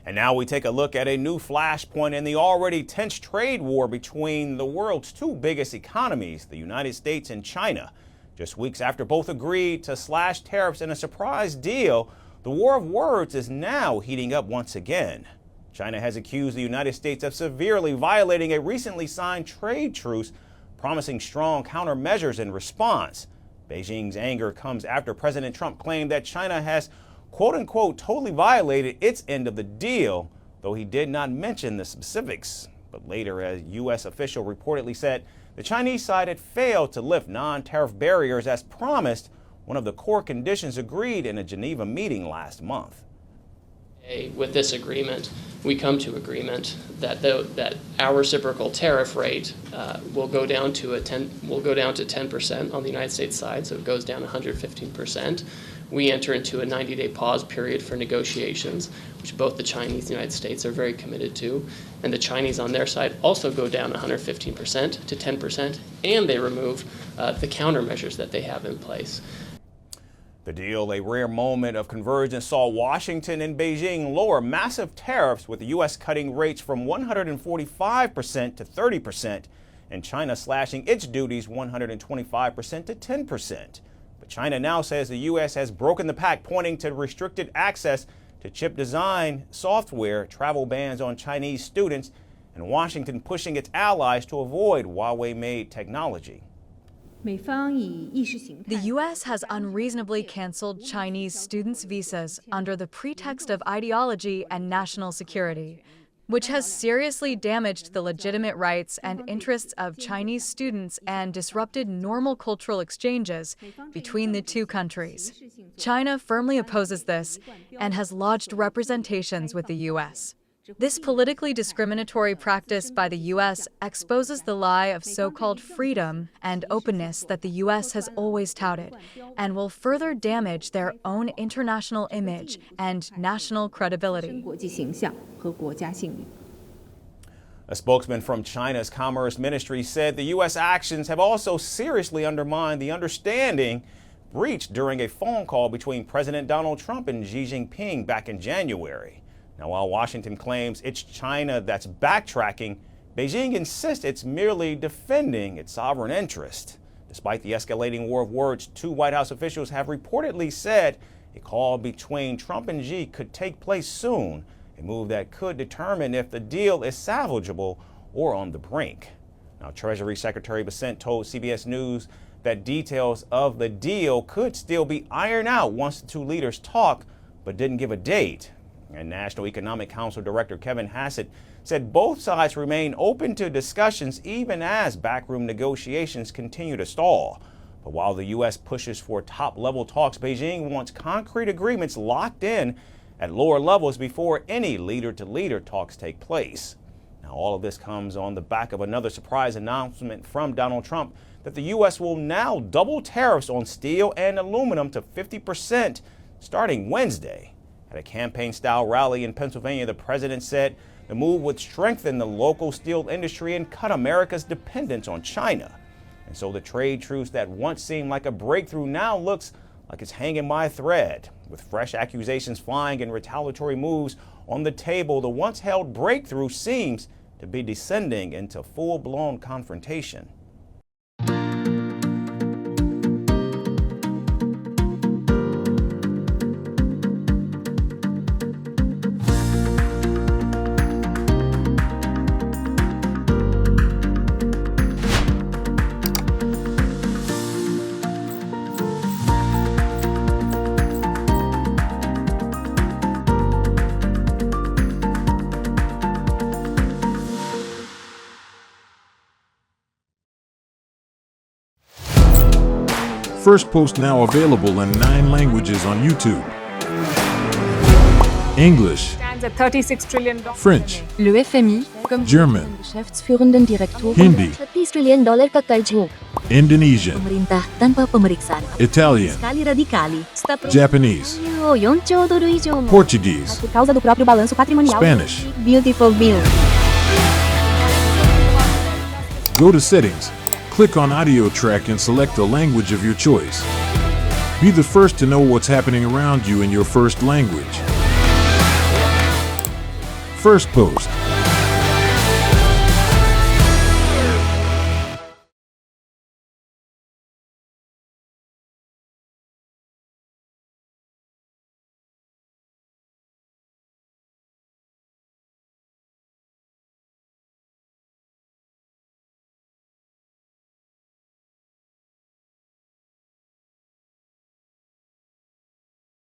And now we take a look at a new flashpoint in the already tense trade war between the world's two biggest economies, the United States and China. Just weeks after both agreed to slash tariffs in a surprise deal, the war of words is now heating up once again. China has accused the United States of severely violating a recently signed trade truce, promising strong countermeasures in response. Beijing's anger comes after President Trump claimed that China has quote-unquote totally violated its end of the deal, though he did not mention the specifics. But later, a U.S. official reportedly said the Chinese side had failed to lift non-tariff barriers as promised, one of the core conditions agreed in a Geneva meeting last month. With this agreement, we come to agreement that our reciprocal tariff rate will go down to 10% on the United States side, so it goes down 115%. We enter into a 90-day pause period for negotiations, which both the Chinese and the United States are very committed to, and the Chinese on their side also go down 115% to 10%, and they remove the countermeasures that they have in place. The deal, a rare moment of convergence, saw Washington and Beijing lower massive tariffs, with the U.S. cutting rates from 145% to 30%, and China slashing its duties 125% to 10%. But China now says the U.S. has broken the pact, pointing to restricted access to chip design software, travel bans on Chinese students, and Washington pushing its allies to avoid Huawei-made technology. The U.S. has unreasonably canceled Chinese students' visas under the pretext of ideology and national security, which has seriously damaged the legitimate rights and interests of Chinese students and disrupted normal cultural exchanges between the two countries. China firmly opposes this and has lodged representations with the U.S. This politically discriminatory practice by the U.S. exposes the lie of so-called freedom and openness that the U.S. has always touted, and will further damage their own international image and national credibility. A spokesman from China's Commerce Ministry said the U.S. actions have also seriously undermined the understanding reached during a phone call between President Donald Trump and Xi Jinping back in January. Now, while Washington claims it's China that's backtracking, Beijing insists it's merely defending its sovereign interest. Despite the escalating war of words, two White House officials have reportedly said a call between Trump and Xi could take place soon, a move that could determine if the deal is salvageable or on the brink. Now, Treasury Secretary Bessent told CBS News that details of the deal could still be ironed out once the two leaders talk, but didn't give a date. And National Economic Council Director Kevin Hassett said both sides remain open to discussions even as backroom negotiations continue to stall. But while the U.S. pushes for top-level talks, Beijing wants concrete agreements locked in at lower levels before any leader-to-leader talks take place. Now, all of this comes on the back of another surprise announcement from Donald Trump that the U.S. will now double tariffs on steel and aluminum to 50% starting Wednesday. At a campaign-style rally in Pennsylvania, the president said the move would strengthen the local steel industry and cut America's dependence on China. And so the trade truce that once seemed like a breakthrough now looks like it's hanging by a thread. With fresh accusations flying and retaliatory moves on the table, the once-held breakthrough seems to be descending into full-blown confrontation. Firstpost now available in 9 languages on YouTube. English, stands at $36 trillion. French, Le FMI, comme German, Geschäftsführenden Direktor, Hindi, $30 trillion ka kaljo. Indonesian, Pemerintah tanpa pemeriksaan. Italian, Sekali radikali. Japanese, $1 Portuguese, Por causa do próprio balanço patrimonial. Spanish. Beautiful bill. Go to Settings, click on Audio Track and select the language of your choice. Be the first to know what's happening around you in your first language. Firstpost.